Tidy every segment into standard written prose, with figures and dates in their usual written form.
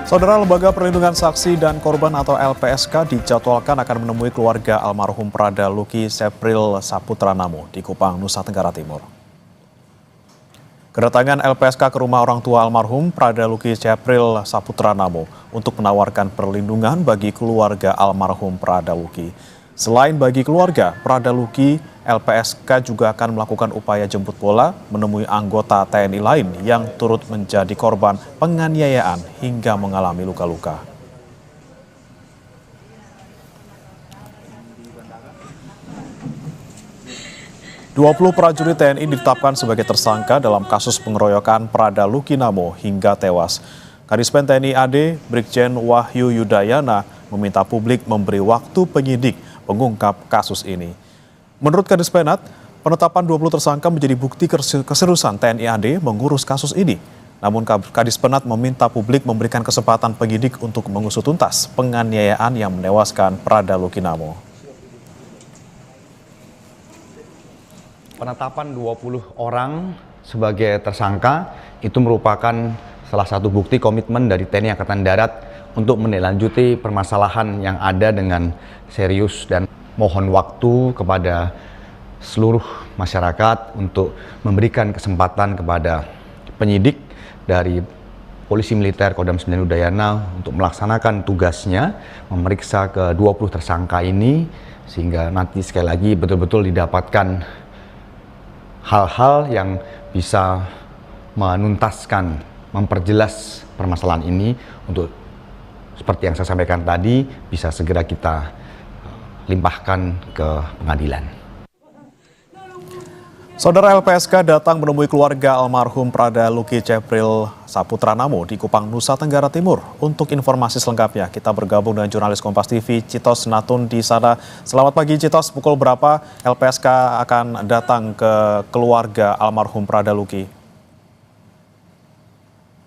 Saudara, Lembaga Perlindungan Saksi dan Korban atau LPSK dijadwalkan akan menemui keluarga almarhum Prada Luki Sepril Saputra Namo di Kupang, Nusa Tenggara Timur. Kedatangan LPSK ke rumah orang tua almarhum Prada Luki Sepril Saputra Namo untuk menawarkan perlindungan bagi keluarga almarhum Prada Luki. Selain bagi keluarga Prada Luki, LPSK juga akan melakukan upaya jemput bola menemui anggota TNI lain yang turut menjadi korban penganiayaan hingga mengalami luka-luka. Dua 20 prajurit TNI ditetapkan sebagai tersangka dalam kasus pengeroyokan Prada Luki Namo hingga tewas. Kadispen TNI AD Brigjen Wahyu Yudayana meminta publik memberi waktu penyidik mengungkap kasus ini. Menurut Kadispenat, penetapan 20 tersangka menjadi bukti keseriusan TNI AD mengurus kasus ini. Namun Kadispenat meminta publik memberikan kesempatan penyidik untuk mengusut tuntas penganiayaan yang menewaskan Prada Luki Namo. Penetapan 20 orang sebagai tersangka itu merupakan salah satu bukti komitmen dari TNI Angkatan Darat untuk menindaklanjuti permasalahan yang ada dengan serius dan mohon waktu kepada seluruh masyarakat untuk memberikan kesempatan kepada penyidik dari Polisi Militer Kodam 9 Udayana untuk melaksanakan tugasnya, memeriksa ke 20 tersangka ini, sehingga nanti sekali lagi betul-betul didapatkan hal-hal yang bisa menuntaskan, memperjelas permasalahan ini untuk seperti yang saya sampaikan tadi, bisa segera kita limpahkan ke pengadilan. Saudara, LPSK datang menemui keluarga almarhum Prada Luki Sepril Saputra Namo di Kupang, Nusa Tenggara Timur. Untuk informasi selengkapnya, kita bergabung dengan jurnalis Kompas TV Citos Natun di sana. Selamat pagi Citos, pukul berapa LPSK akan datang ke keluarga almarhum Prada Luki?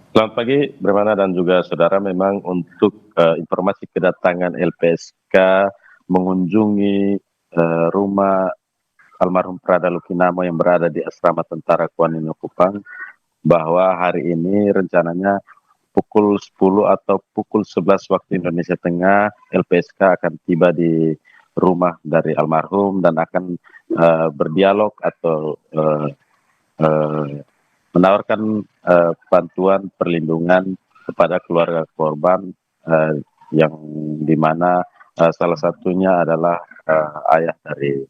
Selamat pagi, Bremana dan juga saudara. Memang untuk informasi kedatangan LPSK mengunjungi rumah almarhum Prada Luki Namo yang berada di Asrama Tentara Kuanino Kupang, bahwa hari ini rencananya pukul 10 atau pukul 11 waktu Indonesia Tengah, LPSK akan tiba di rumah dari almarhum dan akan berdialog atau menawarkan bantuan perlindungan kepada keluarga korban yang dimana salah satunya adalah ayah dari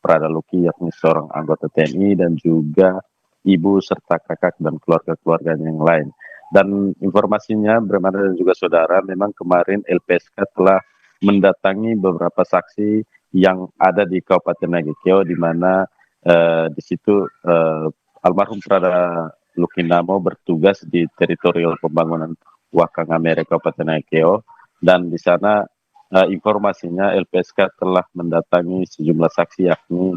Prada Luki, yakni seorang anggota TNI dan juga ibu serta kakak dan keluarga-keluarganya yang lain. Dan informasinya Bremana dan juga saudara, memang kemarin LPSK telah mendatangi beberapa saksi yang ada di Kabupaten Nagekeo, di mana di situ almarhum Prada Luki Namo bertugas di teritorial pembangunan Wakangamere Kabupaten Nagekeo, dan di sana informasinya LPSK telah mendatangi sejumlah saksi, yakni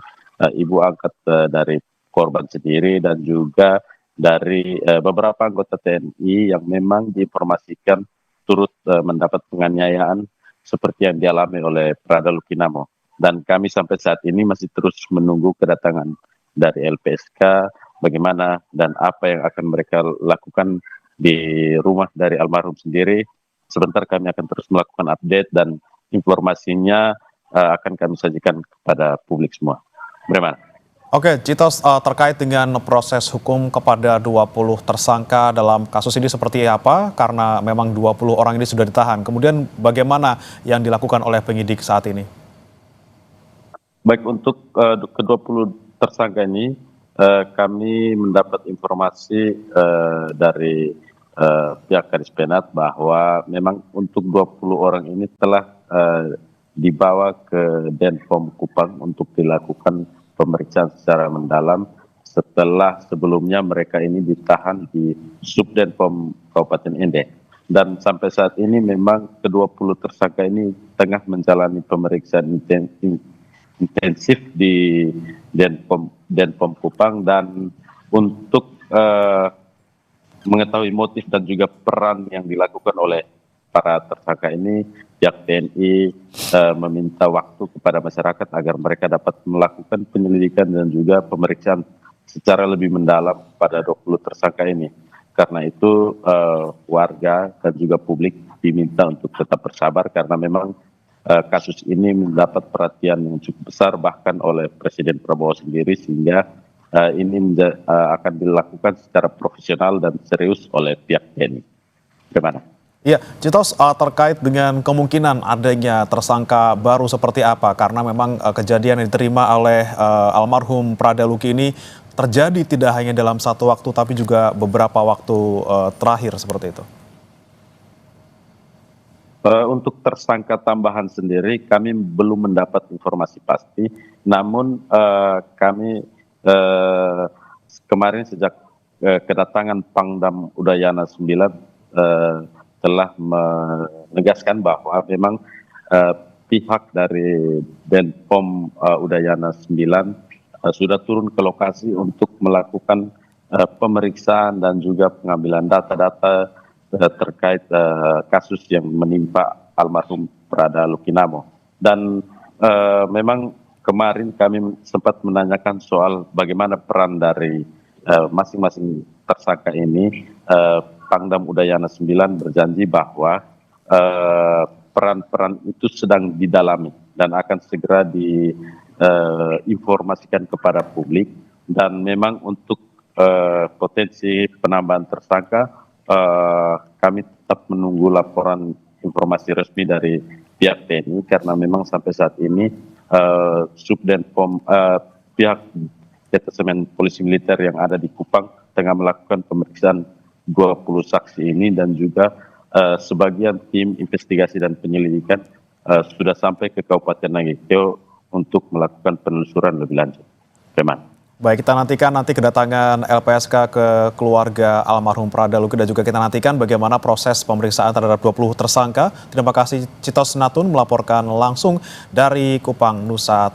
ibu angkat dari korban sendiri dan juga dari beberapa anggota TNI yang memang diinformasikan turut mendapat penganiayaan seperti yang dialami oleh Prada Luki Namo. Dan kami sampai saat ini masih terus menunggu kedatangan dari LPSK, bagaimana dan apa yang akan mereka lakukan di rumah dari almarhum sendiri. Sebentar kami akan terus melakukan update dan informasinya akan kami sajikan kepada publik semua. Bagaimana? Oke, Citos, terkait dengan proses hukum kepada 20 tersangka dalam kasus ini seperti apa? Karena memang 20 orang ini sudah ditahan. Kemudian bagaimana yang dilakukan oleh penyidik saat ini? Baik, untuk ke-20 tersangka ini, kami mendapat informasi dari pihak Kadispenat bahwa memang untuk 20 orang ini telah dibawa ke Denpom Kupang untuk dilakukan pemeriksaan secara mendalam setelah sebelumnya mereka ini ditahan di Subdenpom Kabupaten Ende. Dan sampai saat ini memang ke-20 tersangka ini tengah menjalani pemeriksaan intensif di Denpom Kupang, dan untuk mengetahui motif dan juga peran yang dilakukan oleh para tersangka ini, pihak TNI meminta waktu kepada masyarakat agar mereka dapat melakukan penyelidikan dan juga pemeriksaan secara lebih mendalam pada 20 tersangka ini. Karena itu warga dan juga publik diminta untuk tetap bersabar karena memang kasus ini mendapat perhatian yang cukup besar bahkan oleh Presiden Prabowo sendiri, sehingga ini akan dilakukan secara profesional dan serius oleh pihak TNI. Bagaimana? Iya, Citos, terkait dengan kemungkinan adanya tersangka baru seperti apa? Karena memang kejadian yang diterima oleh almarhum Prada Luki ini terjadi tidak hanya dalam satu waktu, tapi juga beberapa waktu terakhir seperti itu. Untuk tersangka tambahan sendiri kami belum mendapat informasi pasti, namun kami kemarin sejak kedatangan Pangdam Udayana 9 telah menegaskan bahwa memang pihak dari Denpom Udayana 9 sudah turun ke lokasi untuk melakukan pemeriksaan dan juga pengambilan data-data terkait kasus yang menimpa almarhum Prada Lukinamo. Dan memang kemarin kami sempat menanyakan soal bagaimana peran dari masing-masing tersangka ini. Pangdam Udayana 9 berjanji bahwa peran-peran itu sedang didalami dan akan segera diinformasikan kepada publik. Dan memang untuk potensi penambahan tersangka, kami tetap menunggu laporan informasi resmi dari pihak TNI karena memang sampai saat ini Subdenpom pihak Detasemen Polisi Militer yang ada di Kupang tengah melakukan pemeriksaan 20 saksi ini, dan juga sebagian tim investigasi dan penyelidikan sudah sampai ke Kabupaten Nagekeo untuk melakukan penelusuran lebih lanjut. Bagaimana? Baik, kita nantikan nanti kedatangan LPSK ke keluarga almarhum Prada Luki, dan juga kita nantikan bagaimana proses pemeriksaan terhadap 20 tersangka. Terima kasih Citos Natun melaporkan langsung dari Kupang, Nusa Tenggara.